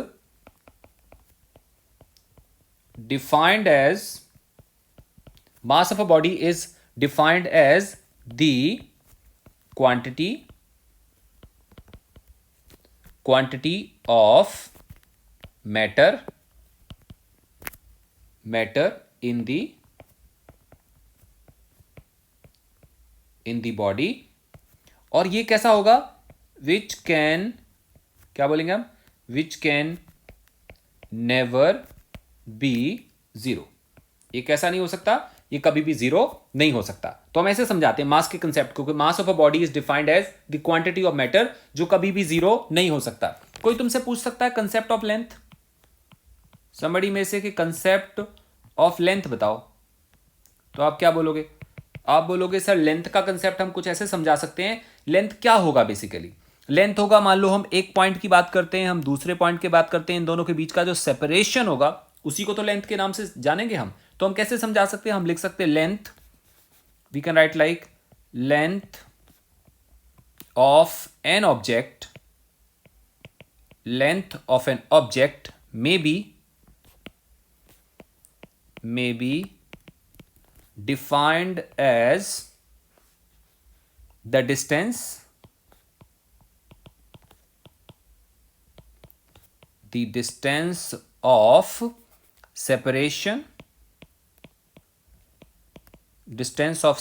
defined as mass of a body is defined as the quantity of matter in the body, और ये कैसा होगा, which can, क्या बोलेंगे हम, which can never be zero. ये कैसा नहीं हो सकता, ये कभी भी जीरो नहीं हो सकता। तो हम ऐसे समझाते हैं मास के कंसेप्ट को, mass of a body is defined as the quantity of matter, जो कभी भी जीरो नहीं हो सकता। कोई तुमसे पूछ सकता है कंसेप्ट ऑफ लेंथ, समबडी में से कि कंसेप्ट ऑफ लेंथ बताओ, तो आप क्या बोलोगे? आप बोलोगे सर लेंथ का कंसेप्ट हम कुछ ऐसे समझा सकते हैं। लेंथ क्या होगा बेसिकली? लेंथ होगा, मान लो हम एक पॉइंट की बात करते हैं, हम दूसरे पॉइंट की बात करते हैं, इन दोनों के बीच का जो सेपरेशन होगा उसी को तो लेंथ के नाम से जानेंगे हम। तो हम कैसे समझा सकते हैं? हम लिख सकते हैं length, we can write like length of an object, length of an object may be defined as the distance of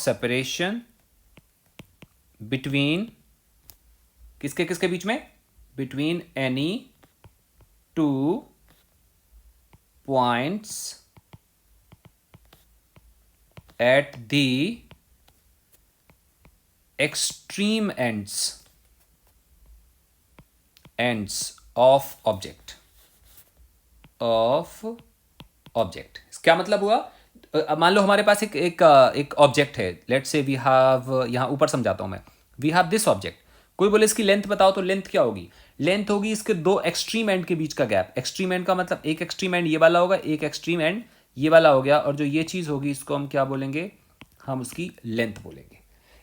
separation between किसके किसके बीच में, between any two points at the extreme ends of object क्या मतलब हुआ? मान लो हमारे पास एक ऑब्जेक्ट है, लेट्स से वी हैव, यहां ऊपर समझाता हूं मैं, वी हैव दिस ऑब्जेक्ट। कोई बोले इसकी लेंथ बताओ, तो लेंथ क्या होगी? लेंथ होगी इसके दो एक्सट्रीम एंड के बीच का गैप। एक्सट्रीम एंड का मतलब एक एक्सट्रीम एंड ये वाला होगा, एक एक्सट्रीम एंड ये वाला हो गया, और जो ये चीज होगी इसको हम क्या बोलेंगे? हम उसकी लेंथ बोलेंगे।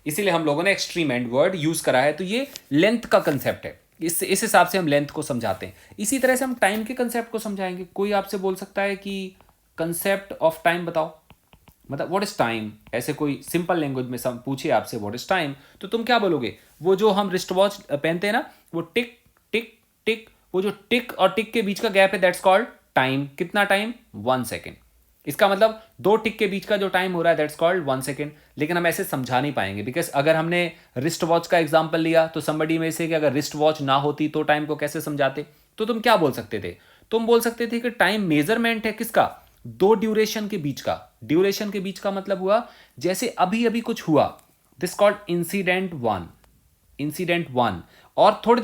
इसीलिए हम लोगों ने एक्सट्रीम एंड वर्ड यूज करा है। तो ये लेंथ का कंसेप्ट है, इस हिसाब से हम लेंथ को समझाते हैं। इसी तरह से हम टाइम के कंसेप्ट को समझाएंगे। कोई आपसे बोल सकता है कि कंसेप्ट ऑफ टाइम बताओ, मतलब व्हाट इज टाइम, ऐसे कोई सिंपल लैंग्वेज में सब पूछे आपसे व्हाट इज टाइम, तो तुम क्या बोलोगे? वो जो हम रिस्ट वॉच पहनते हैं ना, वो टिक टिक टिक, वो जो टिक और टिक के बीच का गैप है दैट्स कॉल्ड टाइम। कितना टाइम? 1 सेकेंड। इसका मतलब दो टिक के बीच का जो टाइम हो रहा है दैट्स कॉल्ड 1 सेकेंड। लेकिन हम ऐसे समझा नहीं पाएंगे, बिकॉज अगर हमने रिस्ट वॉच का एग्जाम्पल लिया तो समबडी में से कि अगर रिस्ट वॉच ना होती तो टाइम को कैसे समझाते? तो तुम क्या बोल सकते थे? तुम बोल सकते थे कि टाइम मेजरमेंट है किसका? दो ड्यूरेशन के बीच का। ड्यूरेशन के बीच का मतलब हुआ जैसे अभी अभी कुछ हुआ, दिस कॉल्ड इंसिडेंट वन, और थोड़ी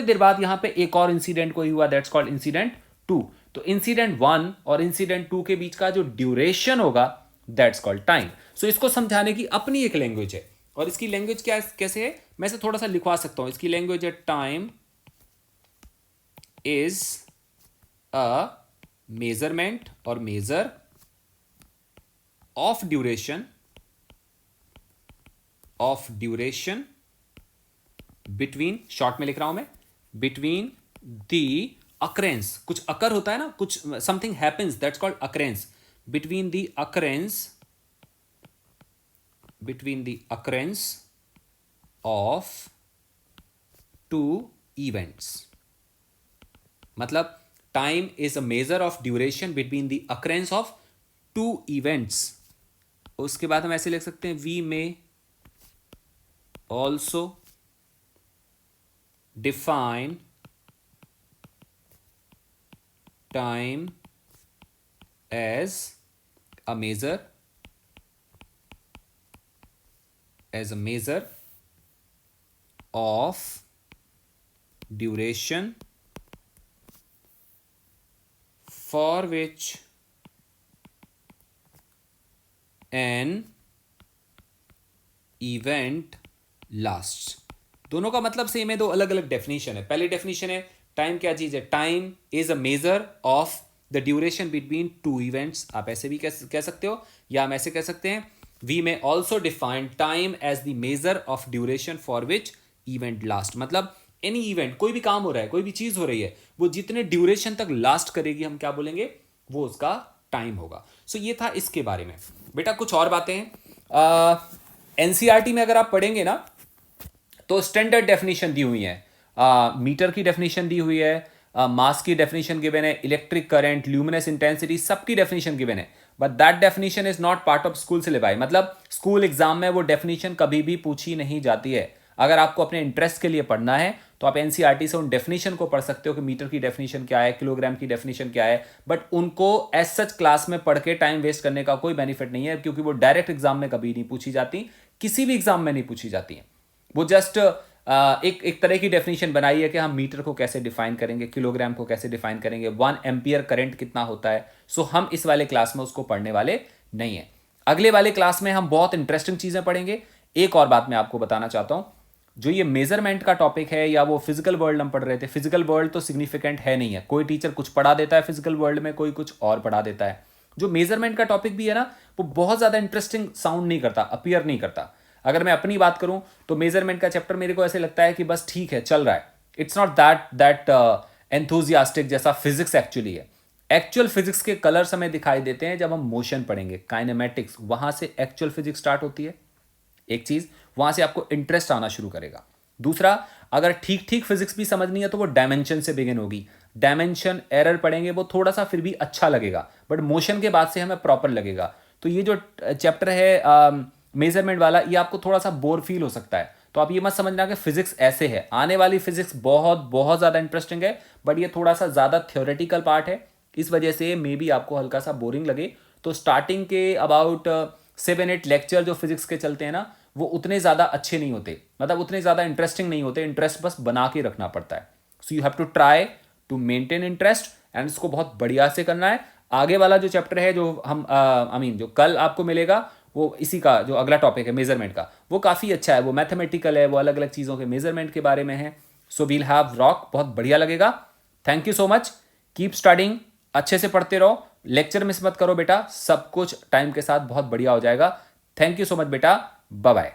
देर बाद यहां पे एक और इंसिडेंट कोई हुआ, दैट्स कॉल्ड इंसिडेंट टू। तो इंसिडेंट 1 और इंसिडेंट 2 के बीच का जो ड्यूरेशन होगा दैट्स कॉल्ड टाइम। सो इसको समझाने की अपनी एक लैंग्वेज है, और इसकी लैंग्वेज क्या कैसे है, मैं इसे थोड़ा सा लिखवा सकता हूं। इसकी लैंग्वेज है टाइम इज अ मेजरमेंट और major of duration between, short में लिख रहा हूं मैं, बिटवीन द अकरेंस, कुछ अकर होता है ना, कुछ something happens, that's called occurrence, between the occurrence of two events. मतलब time is a measure of duration between the occurrence of two events. उसके बाद हम ऐसे लिख सकते हैं, we may also define time as a measure of duration for which an event lasts। दोनों का मतलब सेम है, दो अलग अलग डेफिनेशन है। पहली डेफिनेशन है टाइम क्या चीज है, time is a measure of the duration between two events. आप ऐसे भी कह सकते हो, या हम ऐसे कह सकते हैं, we may also define time as the measure of duration for which event last. मतलब एनी इवेंट, कोई भी काम हो रहा है, कोई भी चीज हो रही है, वो जितने ड्यूरेशन तक लास्ट करेगी हम क्या बोलेंगे, वो उसका टाइम होगा। सो ये था इसके बारे में। बेटा कुछ और बातें हैं, एनसीईआरटी में अगर आप पढ़ेंगे ना तो स्टैंडर्ड डेफिनेशन दी हुई है, मीटर की डेफिनेशन दी हुई है, मास की डेफिनेशन गिवन है, इलेक्ट्रिक करंट, ल्यूमिनस इंटेंसिटी, सबकी डेफिनेशन गिवन है। But that definition is not part of school syllabus. मतलब स्कूल एग्जाम में वो डेफिनेशन कभी भी पूछी नहीं जाती है। अगर आपको अपने इंटरेस्ट के लिए पढ़ना है तो आप एनसीईआरटी से उन डेफिनेशन को पढ़ सकते हो कि मीटर की डेफिनेशन क्या है, किलोग्राम की डेफिनेशन क्या है, बट उनको एज सच क्लास में पढ़ के टाइम वेस्ट करने का कोई बेनिफिट नहीं है, क्योंकि वो डायरेक्ट एग्जाम में कभी नहीं पूछी जाती, किसी भी एग्जाम में नहीं पूछी जाती है। वो जस्ट एक तरह की डेफिनेशन बनाई है कि हम मीटर को कैसे डिफाइन करेंगे, किलोग्राम को कैसे डिफाइन करेंगे, 1 एम्पियर करंट कितना होता है। सो हम इस वाले क्लास में उसको पढ़ने वाले नहीं है। अगले वाले क्लास में हम बहुत इंटरेस्टिंग चीजें पढ़ेंगे। एक और बात मैं आपको बताना चाहता हूं, जो ये मेजरमेंट का टॉपिक है या वो फिजिकल वर्ल्ड हम पढ़ रहे थे, फिजिकल वर्ल्ड तो सिग्निफिकेंट है नहीं है, कोई टीचर कुछ पढ़ा देता है फिजिकल वर्ल्ड में, कोई कुछ और पढ़ा देता है। जो मेजरमेंट का टॉपिक भी है ना, वो बहुत ज्यादा इंटरेस्टिंग साउंड नहीं करता, अपीयर नहीं करता। अगर मैं अपनी बात करूं तो मेजरमेंट का चैप्टर मेरे को ऐसे लगता है कि बस ठीक है, चल रहा है। इट्स नॉट दैट एंथुजियास्टिक जैसा फिजिक्स एक्चुअली है। एक्चुअल फिजिक्स के कलर्स हमें दिखाई देते हैं जब हम मोशन पढ़ेंगे, काइनेमेटिक्स, वहां से एक्चुअल फिजिक्स स्टार्ट होती है। एक चीज, वहां से आपको इंटरेस्ट आना शुरू करेगा। दूसरा, अगर ठीक ठीक फिजिक्स भी समझनी है तो वो डायमेंशन से बिगिन होगी। डायमेंशन एरर पढ़ेंगे, वो थोड़ा सा फिर भी अच्छा लगेगा, बट मोशन के बाद से हमें प्रॉपर लगेगा। तो ये जो चैप्टर है मेजरमेंट वाला, ये आपको थोड़ा सा बोर फील हो सकता है। तो आप ये मत समझना कि फिजिक्स ऐसे है, आने वाली फिजिक्स बहुत बहुत ज्यादा इंटरेस्टिंग है, बट ये थोड़ा सा ज्यादा थ्योरेटिकल पार्ट है, इस वजह से मे बी आपको हल्का सा बोरिंग लगे। तो स्टार्टिंग के अबाउट 7-8 लेक्चर जो फिजिक्स के चलते हैं ना, वो उतने ज्यादा अच्छे नहीं होते, मतलब उतने ज्यादा इंटरेस्टिंग नहीं होते। इंटरेस्ट बस बना के रखना पड़ता है। So you have to try to maintain interest and इसको बहुत बढ़िया से करना है। आगे वाला जो चैप्टर है, जो हम जो कल आपको मिलेगा, वो इसी का जो अगला टॉपिक है मेजरमेंट का, वो काफ़ी अच्छा है, वो मैथमेटिकल है, वो अलग अलग चीज़ों के मेजरमेंट के बारे में है। सो वील हैव रॉक, बहुत बढ़िया लगेगा। Thank you so much, keep studying, अच्छे से पढ़ते रहो, लेक्चर मिस मत करो बेटा, सब कुछ टाइम के साथ बहुत बढ़िया हो जाएगा। थैंक यू सो मच बेटा, बाय बाय।